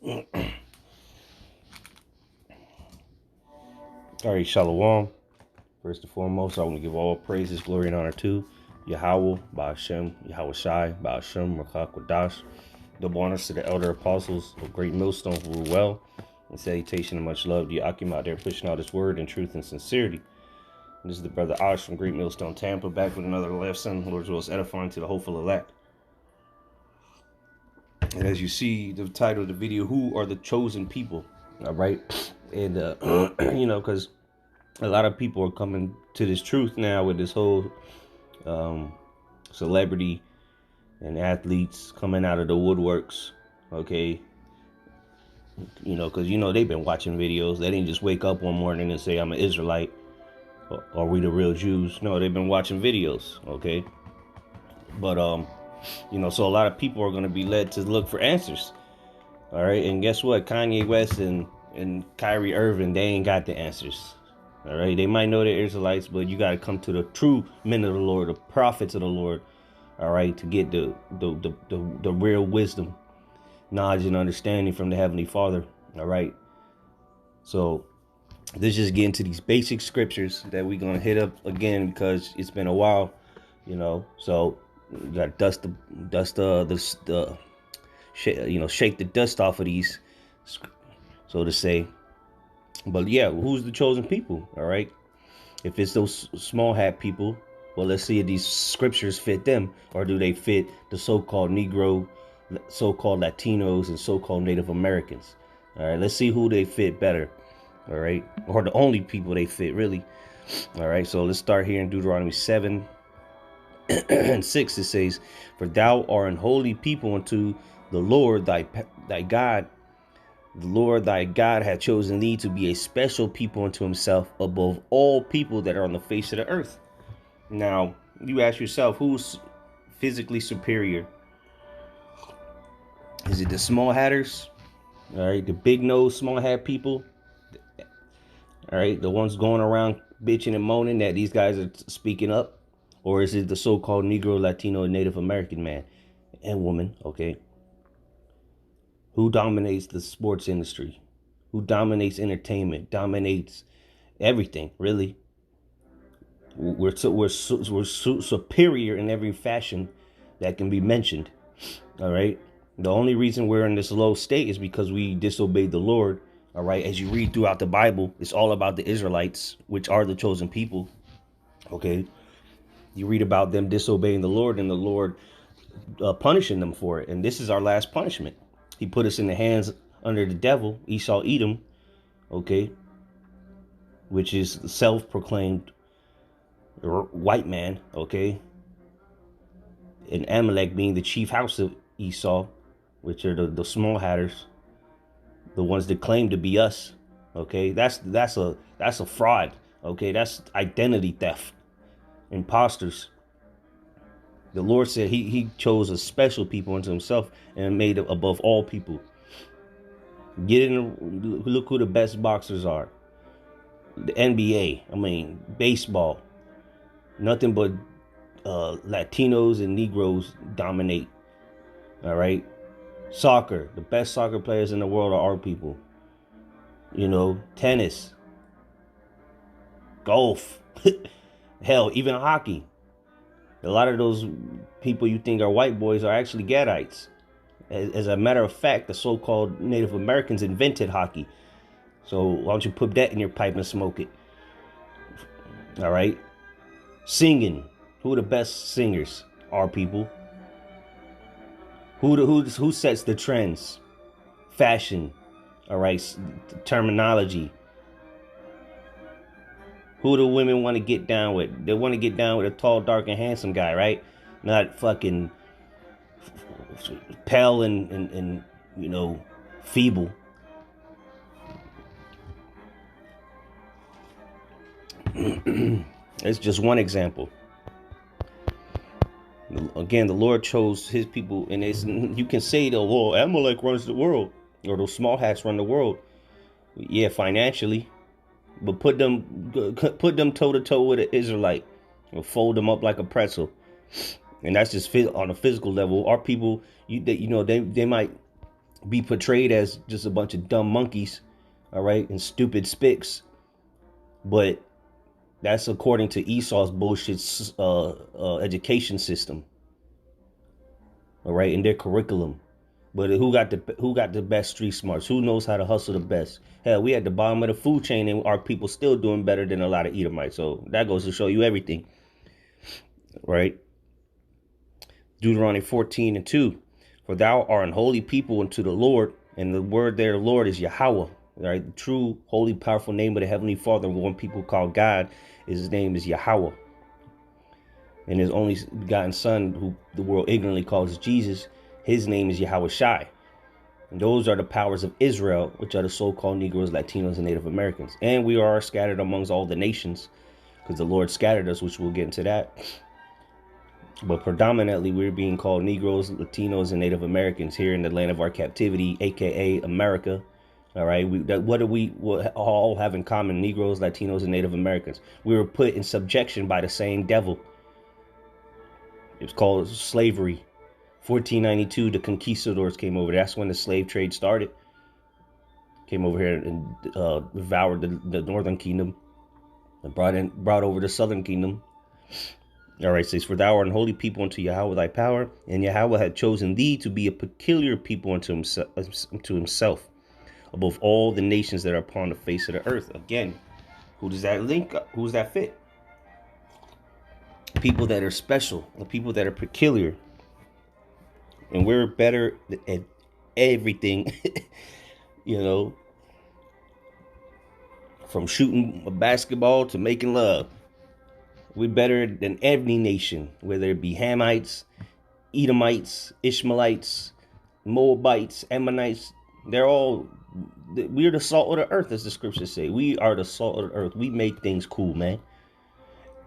All right, Shalom. First and foremost, I want to give all praises, glory, and honor to Yahweh, Ba'ashem, Yahweh Shai, Ba'ashem, Rakak Wadash. Double honors to the elder apostles of Great Millstone who rule well. And salutation and much love to Yakim out there pushing out his word in truth and sincerity. And this is the brother Ash from Great Millstone, Tampa, back with another lesson. Lord's will is edifying to the hopeful elect. And as you see the title of the video, who are the chosen people? All right. And, because a lot of people are coming to this truth now with this whole celebrity and athletes coming out of the woodworks. Okay. Because, they've been watching videos. They didn't just wake up one morning and say, I'm an Israelite. Or we the real Jews. No, they've been watching videos. Okay. But, so a lot of people are going to be led to look for answers. All right. And guess what? Kanye West and Kyrie Irving, they ain't got the answers. All right. They might know they're Israelites, but you got to come to the true men of the Lord, the prophets of the Lord. All right. To get the real wisdom, knowledge, and understanding from the Heavenly Father. All right. So let's just get into these basic scriptures that we're going to hit up again because it's been a while, so you got to shake the dust off of these, so to say. But yeah, who's the chosen people? All right. If it's those small hat people, well, let's see if these scriptures fit them, or do they fit the so-called Negro, so-called Latinos, and so-called Native Americans? All right. Let's see who they fit better. All right. Or the only people they fit, really. All right. So let's start here in Deuteronomy 7 and 6. It says, for thou art an holy people unto the Lord thy God. The Lord thy God hath chosen thee to be a special people unto himself above all people that are on the face of the earth. Now, you ask yourself, who's physically superior? Is it the small hatters? All right, the big nose small hat people? All right, the ones going around bitching and moaning that these guys are speaking up? Or is it the so-called Negro, Latino, and Native American man and woman? Okay. Who dominates the sports industry? Who dominates entertainment? Dominates everything, really. We're superior in every fashion that can be mentioned. All right. The only reason we're in this low state is because we disobeyed the Lord. All right. As you read throughout the Bible, it's all about the Israelites, which are the chosen people. Okay. You read about them disobeying the Lord and the Lord punishing them for it. And this is our last punishment. He put us in the hands under the devil, Esau, Edom, okay, which is the self-proclaimed white man, okay, and Amalek being the chief house of Esau, which are the small hatters, the ones that claim to be us, okay. That's a fraud, okay. That's identity theft, imposters. The Lord said he chose a special people unto himself and made it above all people. Look who the best boxers are. The NBA, baseball. Nothing but Latinos and Negroes dominate. All right. Soccer, the best soccer players in the world are our people. Tennis, golf, hell, even hockey. A lot of those people you think are white boys are actually Gadites. As a matter of fact, the so-called Native Americans invented hockey. So why don't you put that in your pipe and smoke it? All right. Singing. Who are the best singers? Our people. Who sets the trends? Fashion. All right. Terminology. Who do women want to get down with? They want to get down with a tall, dark, and handsome guy, right? Not fucking pale and feeble. It's just one example. Again, the Lord chose his people, and you can say, well, Amalek runs the world, or those small hats run the world. Yeah, financially. But put them toe to toe with an Israelite, or fold them up like a pretzel, and that's just on a physical level. Our people, they might be portrayed as just a bunch of dumb monkeys, all right, and stupid spics. But that's according to Esau's bullshit education system, all right, in their curriculum. But who got the best street smarts? Who knows how to hustle the best? Hell, we at the bottom of the food chain, and our people still doing better than a lot of Edomites. So that goes to show you everything, right? Deuteronomy 14:2. For thou art an holy people unto the Lord, and the word there, Lord, is Yahweh, right? The true, holy, powerful name of the Heavenly Father, one people call God, his name is Yahweh. And his only begotten Son, who the world ignorantly calls Jesus, his name is Yahweh Shai. And those are the powers of Israel, which are the so-called Negroes, Latinos, and Native Americans. And we are scattered amongst all the nations, because the Lord scattered us, which we'll get into that. But predominantly, we're being called Negroes, Latinos, and Native Americans here in the land of our captivity, aka America. All right, what do we all have in common? Negroes, Latinos, and Native Americans. We were put in subjection by the same devil. It's called slavery. 1492, the conquistadors came over. That's when the slave trade started. Came over here and devoured the northern kingdom and brought over the southern kingdom. All right, says, for thou art an holy people unto Yahweh thy power, and Yahweh had chosen thee to be a peculiar people unto himself, above all the nations that are upon the face of the earth. Again, who does that link up? Who does that fit? People that are special, the people that are peculiar. And we're better at everything, you know, from shooting a basketball to making love. We're better than every nation, whether it be Hamites, Edomites, Ishmaelites, Moabites, Ammonites. We're the salt of the earth, as the scriptures say. We are the salt of the earth. We make things cool, man.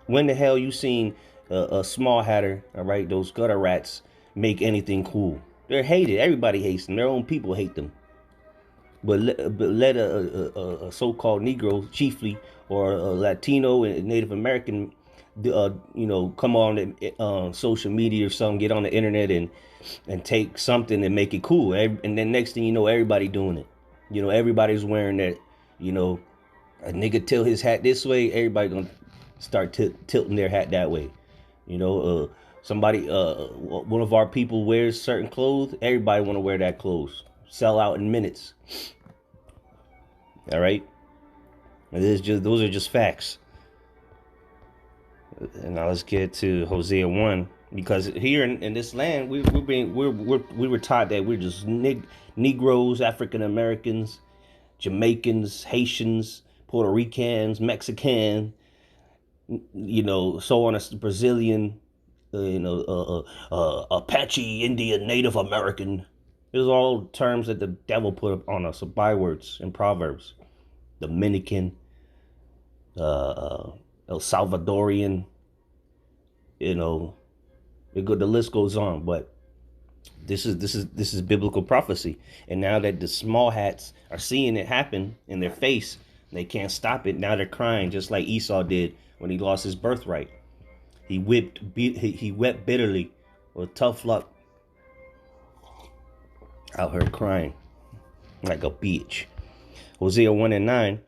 When the hell you seen a small hatter, all right, those gutter rats, make anything cool? They're hated. Everybody hates them. Their own people hate them. But let a so-called Negro, chiefly, or a Latino and Native American, come on social media or something, get on the internet and take something and make it cool. And then next thing you know, everybody doing it. Everybody's wearing that. A nigga tilt his hat this way, everybody gonna start tilting their hat that way. Somebody, one of our people wears certain clothes, everybody want to wear that clothes. Sell out in minutes. All right, and those are just facts. And now let's get to Hosea 1, because here in this land we were taught that we're just Negroes, African Americans, Jamaicans, Haitians, Puerto Ricans, Mexican, so on, a Brazilian, Apache, Indian, Native American. Those are all terms that the devil put on us, bywords in Proverbs. Dominican, El Salvadorian, the list goes on. But this is biblical prophecy. And now that the small hats are seeing it happen in their face, they can't stop it. Now they're crying, just like Esau did when he lost his birthright. He wept bitterly with tough luck, out here crying like a bitch. Hosea 1:9,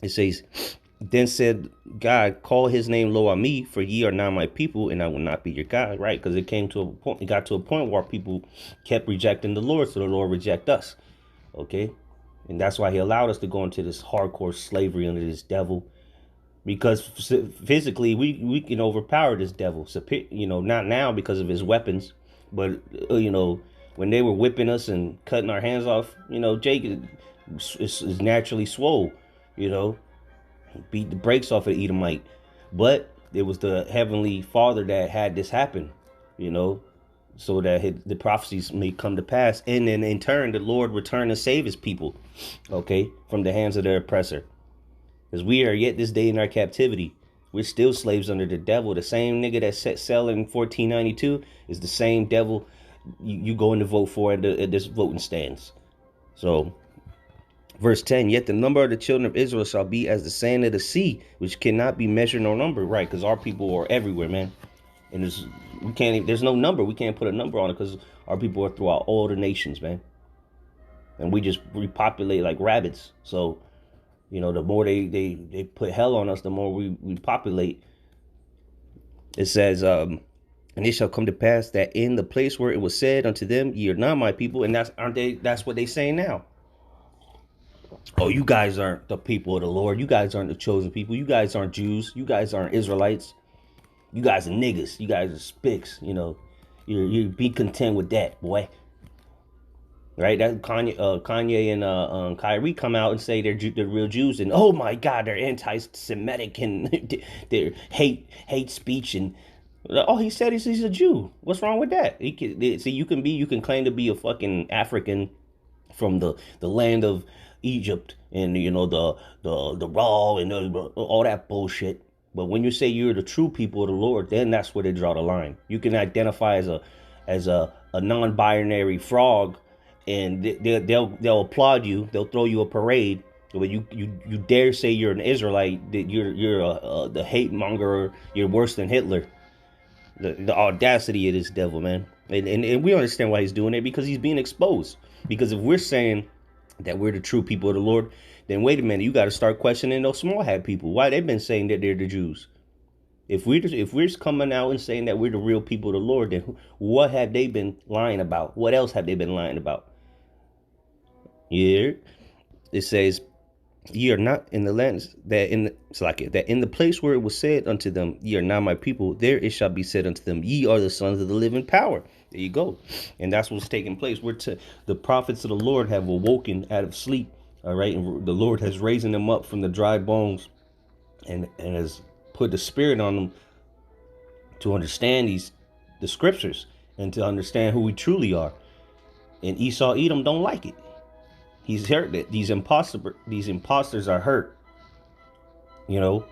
it says, then said God, call his name Lo Ami, for ye are not my people, and I will not be your God. Right? Because it got to a point where people kept rejecting the Lord, so the Lord reject us. Okay? And that's why he allowed us to go into this hardcore slavery under this devil. Because physically we can overpower this devil. Not now because of his weapons, but when they were whipping us and cutting our hands off, Jake is naturally swole, beat the brakes off of the Edomite. But it was the Heavenly Father that had this happen, so that the prophecies may come to pass. And then in turn, the Lord return and save his people, okay, from the hands of their oppressor. Because we are yet this day in our captivity. We're still slaves under the devil. The same nigga that set sail in 1492 is the same devil you going to vote for at this voting stands. So, verse 10, yet the number of the children of Israel shall be as the sand of the sea, which cannot be measured nor numbered. Right, because our people are everywhere, man. And there's no number. We can't put a number on it because our people are throughout all the nations, man. and we just repopulate like rabbits. So, the more they put hell on us, the more we populate. It says, and it shall come to pass that in the place where it was said unto them, ye are not my people, and that's what they saying now. Oh, you guys aren't the people of the Lord. You guys aren't the chosen people. You guys aren't Jews. You guys aren't Israelites. You guys are niggas. You guys are spicks. You be content with that, boy. Right? That Kanye and Kyrie come out and say they're real Jews, and oh my God, they're anti-Semitic and they're hate speech, and all he said is he's a Jew. What's wrong with that? You can claim to be a fucking African from the land of Egypt, and the raw and all that bullshit. But when you say you're the true people of the Lord, then that's where they draw the line. You can identify as a non-binary frog, and they'll applaud you. They'll throw you a parade. But you dare say you're an Israelite, that you're the hate monger, you're worse than Hitler. The audacity of this devil, man. And we understand why he's doing it, because he's being exposed. Because if we're saying that we're the true people of the Lord, then wait a minute, you got to start questioning those small hat people. Why they've been saying that they're the Jews? If we're coming out and saying that we're the real people of the Lord, then what have they been lying about? What else have they been lying about? Yeah, it says, ye are not in the lands that in the place where it was said unto them, ye are not my people, there it shall be said unto them, ye are the sons of the living power. There you go. And that's what's taking place. The prophets of the Lord have awoken out of sleep. All right. And the Lord has raised them up from the dry bones and has put the spirit on them to understand the scriptures and to understand who we truly are. And Esau Edom don't like it. He's hurt that these imposters are hurt, and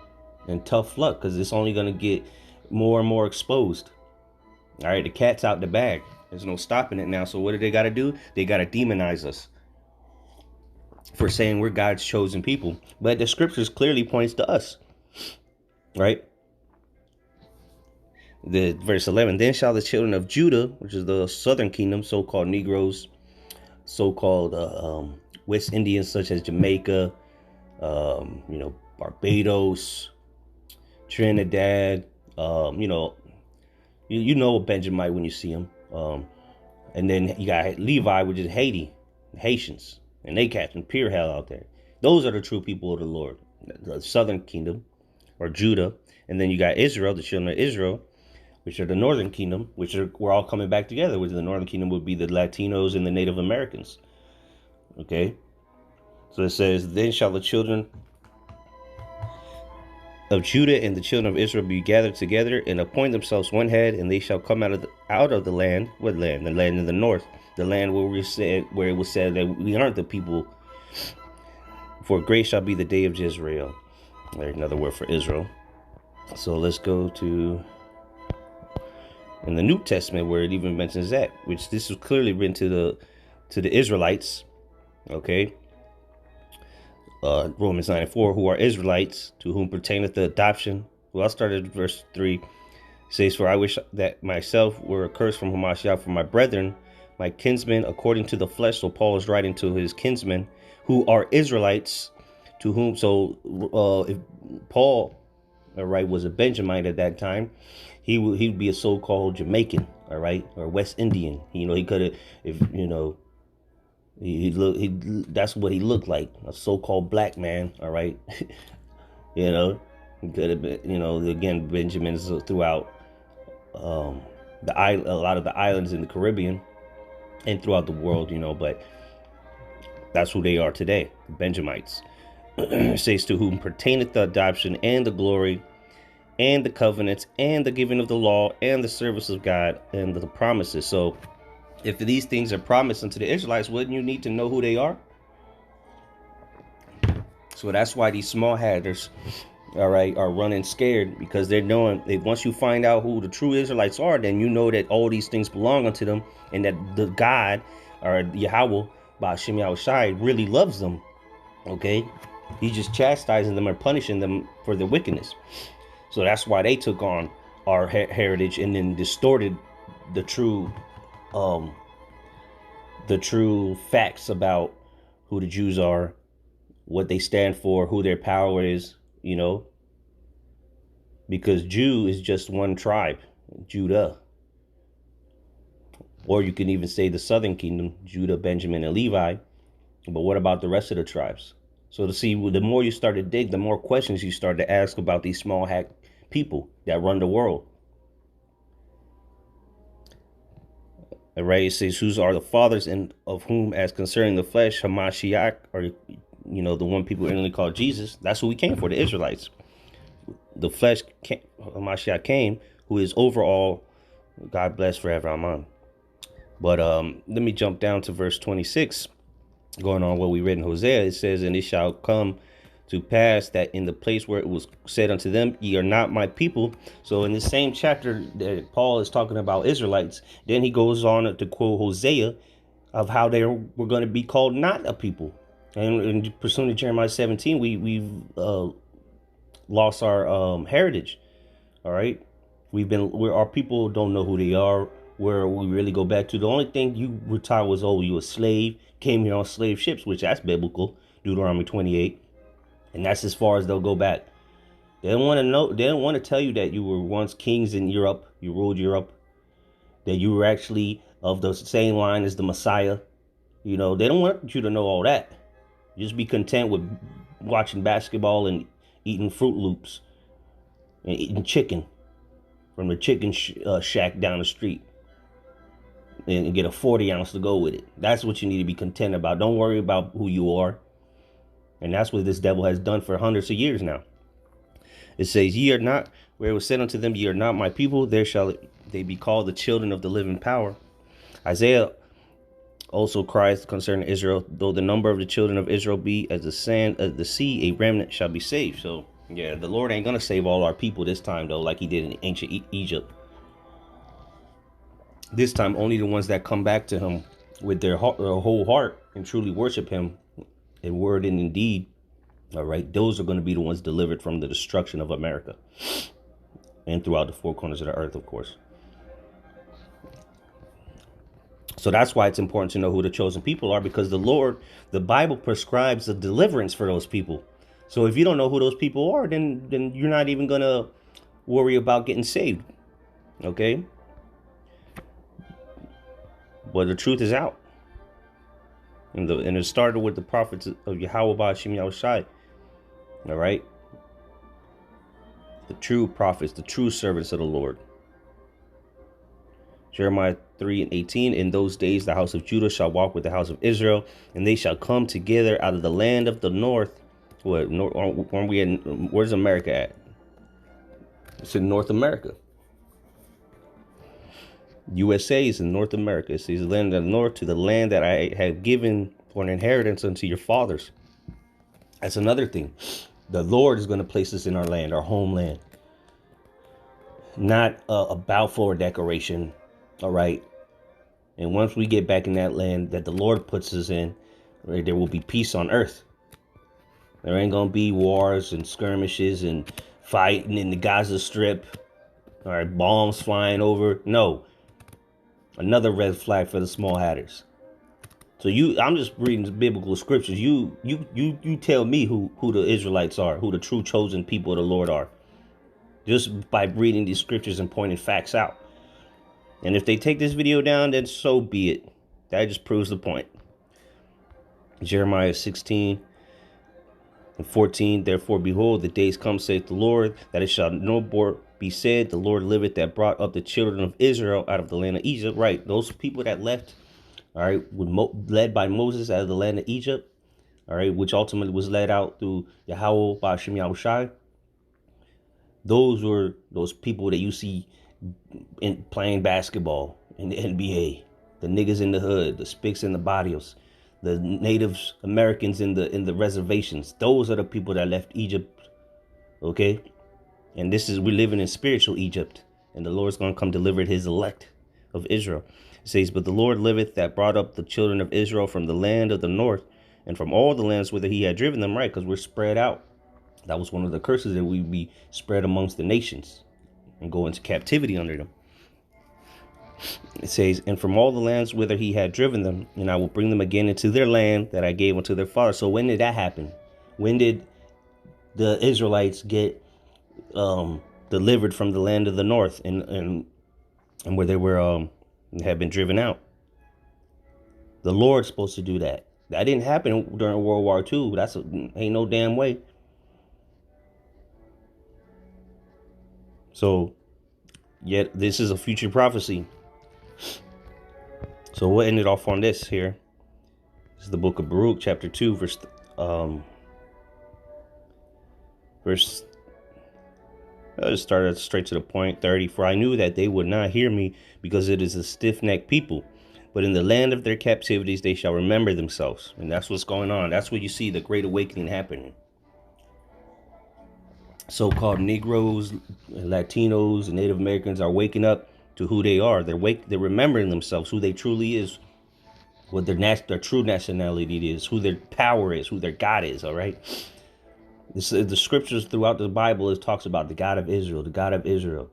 tough luck, because it's only going to get more and more exposed. All right, the cat's out the bag. There's no stopping it now. So what do they got to do? They got to demonize us for saying we're God's chosen people. But the scriptures clearly points to us, right? The verse 11, then shall the children of Judah, which is the southern kingdom, so-called Negroes, so-called West Indians such as Jamaica, Barbados, Trinidad, you know a Benjamite when you see him. And then you got Levi, which is Haiti, Haitians, and they catching pure hell out there. Those are the true people of the Lord, the southern kingdom, or Judah. And then you got Israel, the children of Israel, which are the northern kingdom, we're all coming back together. Which the northern kingdom would be the Latinos and the Native Americans. Okay, so it says, then shall the children of Judah and the children of Israel be gathered together and appoint themselves one head, and they shall come out of the land. What land? The land in the north, the land where it was said that we aren't the people. For great shall be the day of Jezreel. There's another word for Israel. So let's go to in the New Testament where it even mentions that, which this was clearly written to the Israelites. Okay. Romans 9:4, who are Israelites, to whom pertaineth the adoption. Well, I started at verse 3. It says, for I wish that myself were accursed from Hamashiach for my brethren, my kinsmen, according to the flesh. So Paul is writing to his kinsmen, who are Israelites, to whom, if Paul, all right, was a Benjamite at that time, he'd be a so-called Jamaican, all right, or West Indian. He could have, that's what he looked like, a so-called black man, all right. He could have been, again, Benjamins throughout a lot of the islands in the Caribbean and throughout the world, but that's who they are today, Benjamites. It says, to whom pertaineth the adoption and the glory and the covenants and the giving of the law and the service of God and the promises. So if these things are promised unto the Israelites, wouldn't you need to know who they are? So that's why these small hatters, all right, are running scared, because they're knowing that once you find out who the true Israelites are, then you know that all these things belong unto them, and that the God, or Yahweh, Ba'ashem Yahushai, really loves them. Okay, he's just chastising them or punishing them for their wickedness. So that's why they took on our heritage and then distorted the true facts about who the Jews are, what they stand for, who their power is, because Jew is just one tribe, Judah. Or you can even say the southern kingdom, Judah, Benjamin, and Levi. But what about the rest of the tribes? So to see, the more you start to dig, the more questions you start to ask about these small hack people that run the world. All right, it says, whose are the fathers, and of whom, as concerning the flesh, Hamashiach, or the one people only call Jesus. That's who we came for, the Israelites. The flesh, Hamashiach came, who is over all. God bless forever. Amen. But let me jump down to verse 26. Going on what we read in Hosea, it says, and it shall come to pass that in the place where it was said unto them, ye are not my people. So in the same chapter that Paul is talking about Israelites, then he goes on to quote Hosea of how they were going to be called not a people. And pursuant to Jeremiah 17, we've lost our heritage. All right, our people don't know who they are. Where we really go back to, the only thing you were taught was, oh, you a slave, came here on slave ships, which that's biblical, Deuteronomy 28, and that's as far as they'll go back. They don't want to know. They don't want to tell you that you were once kings in Europe, you ruled Europe, that you were actually of the same line as the Messiah. They don't want you to know all that. Just be content with watching basketball and eating Fruit Loops and eating chicken from the chicken shack down the street. And get a 40 ounce to go with it. That's what you need to be content about. Don't worry about who you are. And that's what this devil has done for hundreds of years now. It says, ye are not, where it was said unto them, ye are not my people, there shall they be called the children of the living power. Isaiah also cries concerning Israel, though the number of the children of Israel be as the sand of the sea, a remnant shall be saved. So yeah, the Lord ain't gonna save all our people this time though, like he did in ancient Egypt. This time, only the ones that come back to him with their whole heart and truly worship him in word and in deed, all right, those are going to be the ones delivered from the destruction of America and throughout the four corners of the earth, of course. So that's why it's important to know who the chosen people are, because the Bible prescribes a deliverance for those people. So if you don't know who those people are, then you're not even going to worry about getting saved, okay? But the truth is out. And it started with the prophets of Yahweh Ba'Shem Yahushai. All right? The true prophets, the true servants of the Lord. Jeremiah 3:18, in those days the house of Judah shall walk with the house of Israel, and they shall come together out of the land of the north. Where's America at? It's in North America. USA is in North America. It says the land of the north, to the land that I have given for an inheritance unto your fathers. That's another thing. The Lord is going to place us in our land, our homeland. Not a Balfour Declaration. All right. And once we get back in that land that the Lord puts us in, right, there will be peace on earth. There ain't going to be wars and skirmishes and fighting in the Gaza Strip. All right. Bombs flying over. No. Another red flag for the small hatters. So I'm just reading the biblical scriptures. You tell me who the Israelites are, who the true chosen people of the Lord are. Just by reading these scriptures and pointing facts out. And if they take this video down, then so be it. That just proves the point. Jeremiah 16:14, therefore behold, the days come, saith the Lord, that it shall no more be said, the Lord liveth, that brought up the children of Israel out of the land of Egypt. Right, those people that left, all right, led by Moses out of the land of Egypt, all right, which ultimately was led out through Yahweh Ba'Shem Yahushai. Those were those people that you see playing basketball in the NBA, the niggas in the hood, the spics in the barrios, the Native Americans in the reservations. Those are the people that left Egypt, okay? And we're living in spiritual Egypt, and the Lord's going to come deliver his elect of Israel. It says, but the Lord liveth, that brought up the children of Israel from the land of the north and from all the lands whither he had driven them, right? Because we're spread out. That was one of the curses, that we be spread amongst the nations and go into captivity under them. It says, and from all the lands whither he had driven them, and I will bring them again into their land that I gave unto their fathers. So when did that happen? When did the Israelites get delivered from the land of the north and where they were had been driven out? The Lord's supposed to do that. That didn't happen during World War II. Ain't no damn way. So, yet this is a future prophecy. So we'll end it off on this here. This is the book of Baruch, chapter 2, verse I'll just start straight to the point, 30. For I knew that they would not hear me, because it is a stiff-necked people. But in the land of their captivities they shall remember themselves. And that's what's going on. That's where you see the Great Awakening happening. So-called Negroes, Latinos, and Native Americans are waking up to who they are. They're remembering themselves, who they truly is, what their true nationality is, who their power is, who their God is. All right. The scriptures throughout the Bible talks about the God of Israel, the God of Israel.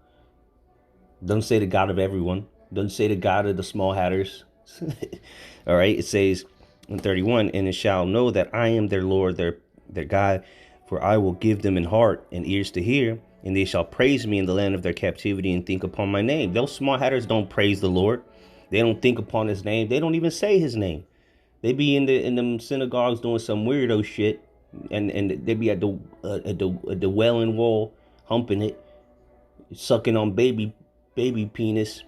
Doesn't say the God of everyone. Doesn't say the God of the small hatters. All right. It says in 31, and it shall know that I am their Lord, their God, for I will give them an heart and ears to hear, and they shall praise me in the land of their captivity and think upon my name. Those small hatters don't praise the Lord. They don't think upon his name. They don't even say his name. They be in them synagogues doing some weirdo shit, and they be at the Wailing Wall, humping it, sucking on baby penis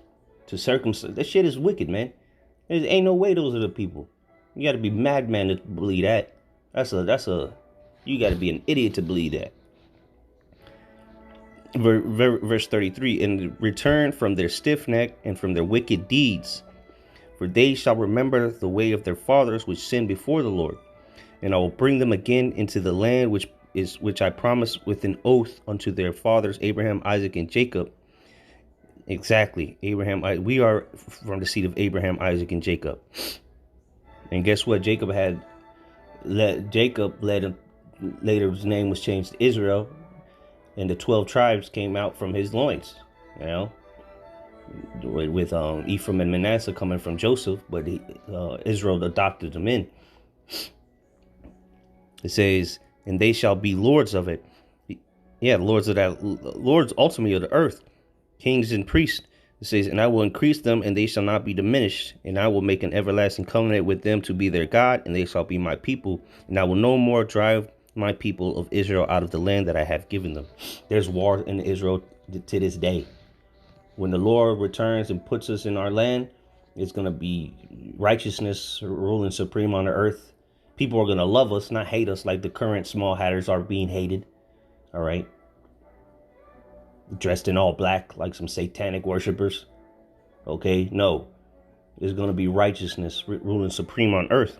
to circumcise. That shit is wicked, man. There ain't no way those are the people. You got to be madman to believe that. You got to be an idiot to believe that. Verse 33, and return from their stiff neck and from their wicked deeds, for they shall remember the way of their fathers which sinned before the Lord, and I will bring them again into the land which I promised with an oath unto their fathers Abraham, Isaac, and Jacob. Exactly, Abraham. We are from the seed of Abraham, Isaac, and Jacob. And guess what? Jacob led him. Later, his name was changed to Israel, and the 12 tribes came out from his loins. You know, with Ephraim and Manasseh coming from Joseph, but Israel adopted them in. It says, and they shall be lords of it. Yeah, lords ultimately of the earth, kings and priests. It says, and I will increase them, and they shall not be diminished. And I will make an everlasting covenant with them to be their God, and they shall be my people. And I will no more drive my people of Israel out of the land that I have given them. There's war in Israel to this day. When the Lord returns and puts us in our land, it's going to be righteousness ruling supreme on the earth. People are going to love us, not hate us like the current small hatters are being hated. All right. Dressed in all black like some satanic worshipers. Okay. No. There's going to be righteousness ruling supreme on earth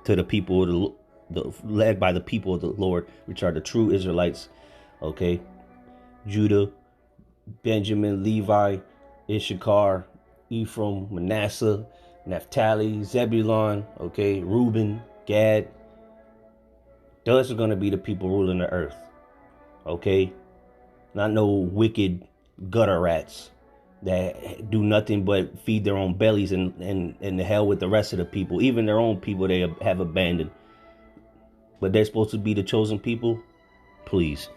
to the people of led by the people of the Lord, which are the true Israelites. Okay. Judah, Benjamin, Levi, Issachar, Ephraim, Manasseh, Naphtali, Zebulun, okay, Reuben, Gad. Those are going to be the people ruling the earth. Okay. Not no wicked gutter rats that do nothing but feed their own bellies and the hell with the rest of the people. Even their own people they have abandoned. But they're supposed to be the chosen people. Please.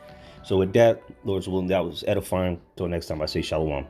So with that, Lord's willing, that was edifying. Till next time, I say shalom.